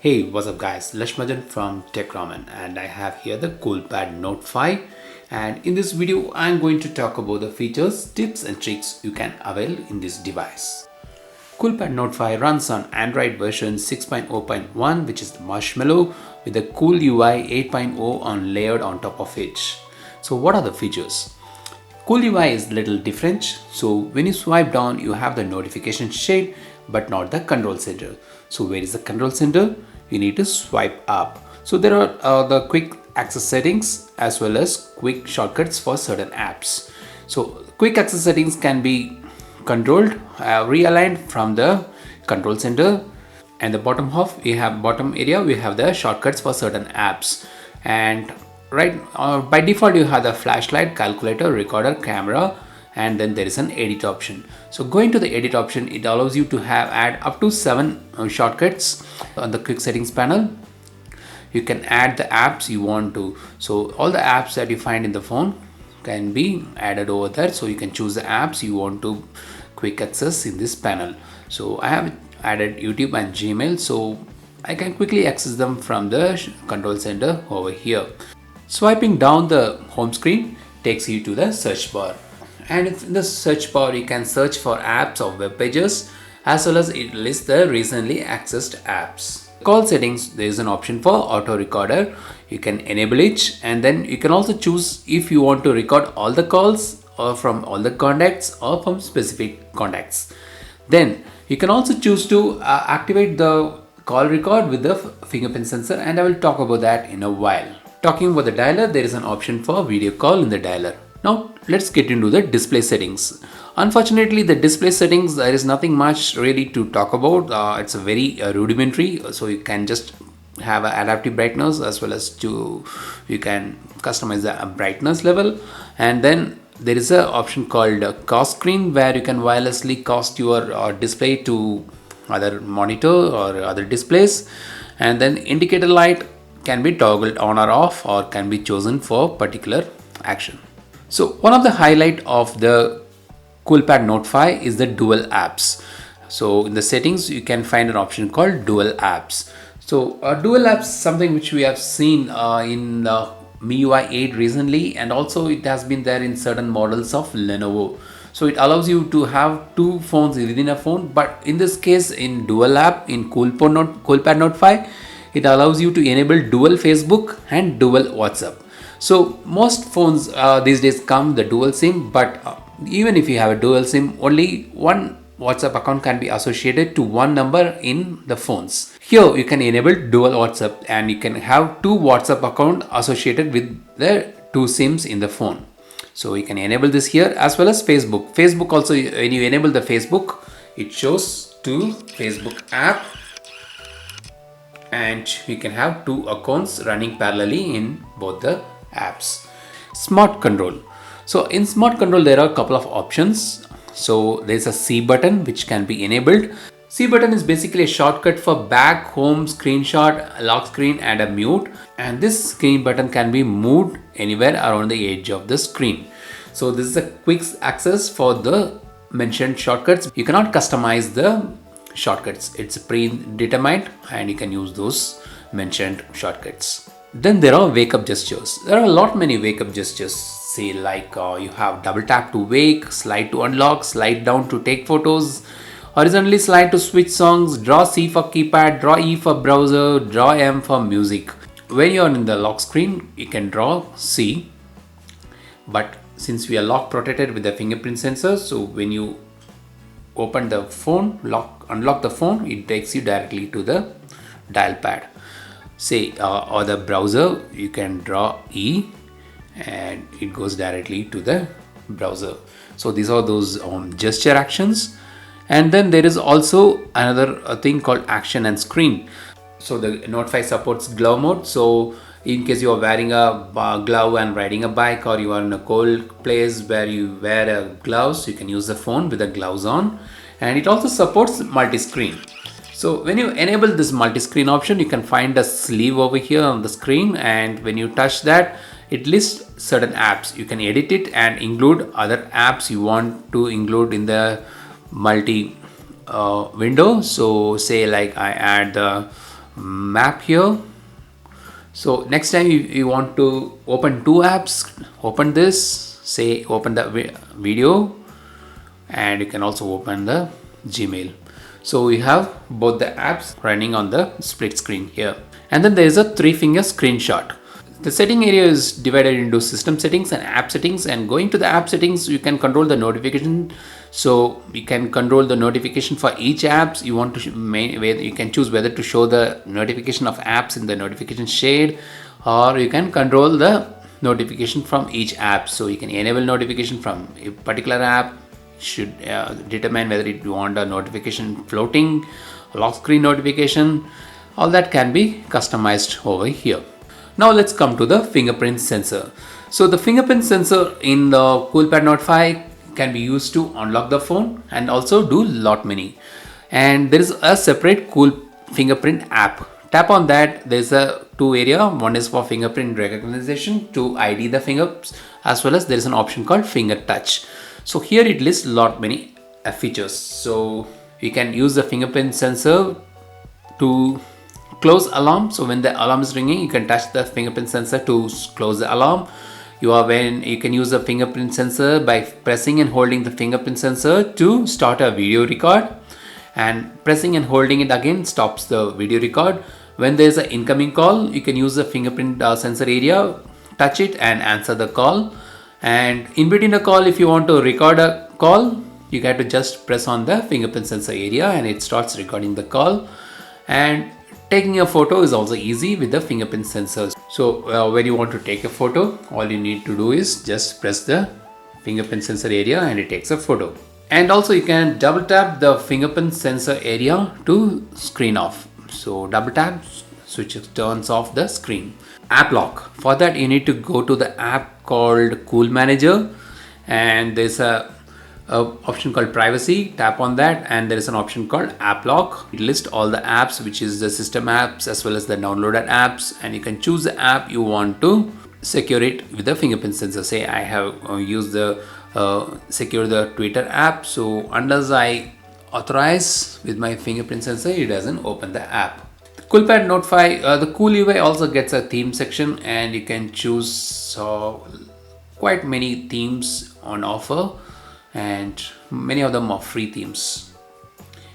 Hey, what's up guys? Lashmajan from TechRaman and I have here the CoolPad Note 5, and in this video I'm going to talk about the features, tips and tricks you can avail in this device. CoolPad Note 5 runs on Android version 6.0.1, which is the Marshmallow, with the Cool UI 8.0 layered on top of it. So what are the features? Cool UI is a little different. So when you swipe down, you have the notification shade, but not the control center. So where is the control center? You need to swipe up. So there are the quick access settings as well as quick shortcuts for certain apps. So quick access settings can be controlled, realigned from the control center, and the bottom half bottom area we have the shortcuts for certain apps. And by default you have the flashlight, calculator, recorder, camera, and then there is an edit option. So going to the edit option, it allows you to add up to 7 shortcuts on the quick settings panel. You can add the apps you want to. So all the apps that you find in the phone can be added over there. So you can choose the apps you want to quick access in this panel. So I have added YouTube and Gmail, so I can quickly access them from the control center over here. Swiping down the home screen takes you to the search bar, and in the search bar you can search for apps or web pages, as well as it lists the recently accessed apps. Call settings, there is an option for auto recorder. You can enable it, and then you can also choose if you want to record all the calls or from all the contacts or from specific contacts. Then you can also choose to activate the call record with the fingerprint sensor, and I will talk about that in a while. Talking about the dialer, there is an option for video call in the dialer. Now let's get into the display settings. Unfortunately, the display settings, there is nothing much really to talk about. It's a very rudimentary, so you can just have an adaptive brightness, as well as you can customize the brightness level. And then there is an option called CoS Screen, where you can wirelessly cast your display to other monitor or other displays. And then indicator light can be toggled on or off, or can be chosen for particular action. So one of the highlight of the CoolPad Note 5 is the dual apps. So in the settings you can find an option called dual apps. So dual apps, something which we have seen in MIUI 8 recently, and also it has been there in certain models of Lenovo. So it allows you to have 2 phones within a phone, but in this case, in dual app, in CoolPad Note 5, it allows you to enable dual Facebook and dual WhatsApp. So most phones these days come the dual SIM, but even if you have a dual SIM, only one WhatsApp account can be associated to one number in the phones. Here you can enable dual WhatsApp, and you can have 2 WhatsApp accounts associated with the 2 SIMs in the phone. So you can enable this here, as well as Facebook. Facebook also, when you enable the Facebook, it shows 2 Facebook app, and you can have 2 accounts running parallelly in both the apps. Smart control. So in smart control there are a couple of options. So there's a C button which can be enabled. C button is basically a shortcut for back, home, screenshot, lock screen, and a mute. And this screen button can be moved anywhere around the edge of the screen. So this is a quick access for the mentioned shortcuts. You cannot customize the shortcuts. It's predetermined, and you can use those mentioned shortcuts. Then there are wake up gestures. There are many wake up gestures. Say like you have double tap to wake, slide to unlock, slide down to take photos, horizontally slide to switch songs, draw C for keypad, draw E for browser, draw M for music. When you are in the lock screen, you can draw C, but since we are lock protected with the fingerprint sensor, so when you open the phone, unlock the phone, it takes you directly to the dial pad. Say or the browser, you can draw E, and it goes directly to the browser. So these are those gesture actions. And then there is also another thing called action and screen. So the Note 5 supports glove mode. So in case you are wearing a glove and riding a bike, or you are in a cold place where you wear gloves, you can use the phone with the gloves on. And it also supports multi-screen. So when you enable this multi-screen option, you can find a sleeve over here on the screen, and when you touch that, it lists certain apps. You can edit it and include other apps you want to include in the multi window. So say like I add the map here. So next time you want to open two apps, open this, say open the video, and you can also open the Gmail. So we have both the apps running on the split screen here. And then there is a 3-finger screenshot. The setting area is divided into system settings and app settings, and going to the app settings, you can control the notification. So you can control the notification for each apps. You want to you can choose whether to show the notification of apps in the notification shade, or you can control the notification from each app. So you can enable notification from a particular app, should determine whether you want a notification floating, lock screen notification. All that can be customized over here. Now let's come to the fingerprint sensor. So the fingerprint sensor in the CoolPad Note 5 can be used to unlock the phone and also do lot many. And there is a separate Cool Fingerprint app. Tap on that. There's a two area. One is for fingerprint recognition to ID the fingers, as well as there is an option called finger touch. So here it lists lot many features. So you can use the fingerprint sensor to close alarm. So when the alarm is ringing, you can touch the fingerprint sensor to close the alarm. You can use the fingerprint sensor by pressing and holding the fingerprint sensor to start a video record, and pressing and holding it again stops the video record. When there is an incoming call, you can use the fingerprint sensor area, touch it and answer the call. And in between the call, if you want to record a call, you got to just press on the fingerprint sensor area and it starts recording the call. And taking a photo is also easy with the fingerprint sensors. So when you want to take a photo, all you need to do is just press the fingerprint sensor area and it takes a photo. And also you can double tap the fingerprint sensor area to screen off. So double tap, switch turns off the screen. App lock. For that you need to go to the app called Cool Manager, and there's a option called privacy. Tap on that and there is an option called app lock. It lists all the apps, which is the system apps as well as the downloaded apps, and you can choose the app you want to secure it with the fingerprint sensor. Say I have used the secure the Twitter app, so unless I authorize with my fingerprint sensor, it doesn't open the app. CoolPad Note 5, the Cool UI also gets a theme section, and you can choose quite many themes on offer, and many of them are free themes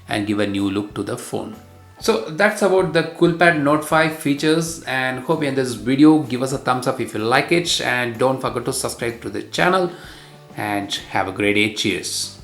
and give a new look to the phone. So that's about the CoolPad Note 5 features, and hope you enjoyed this video. Give us a thumbs up if you like it, and don't forget to subscribe to the channel, and have a great day. Cheers.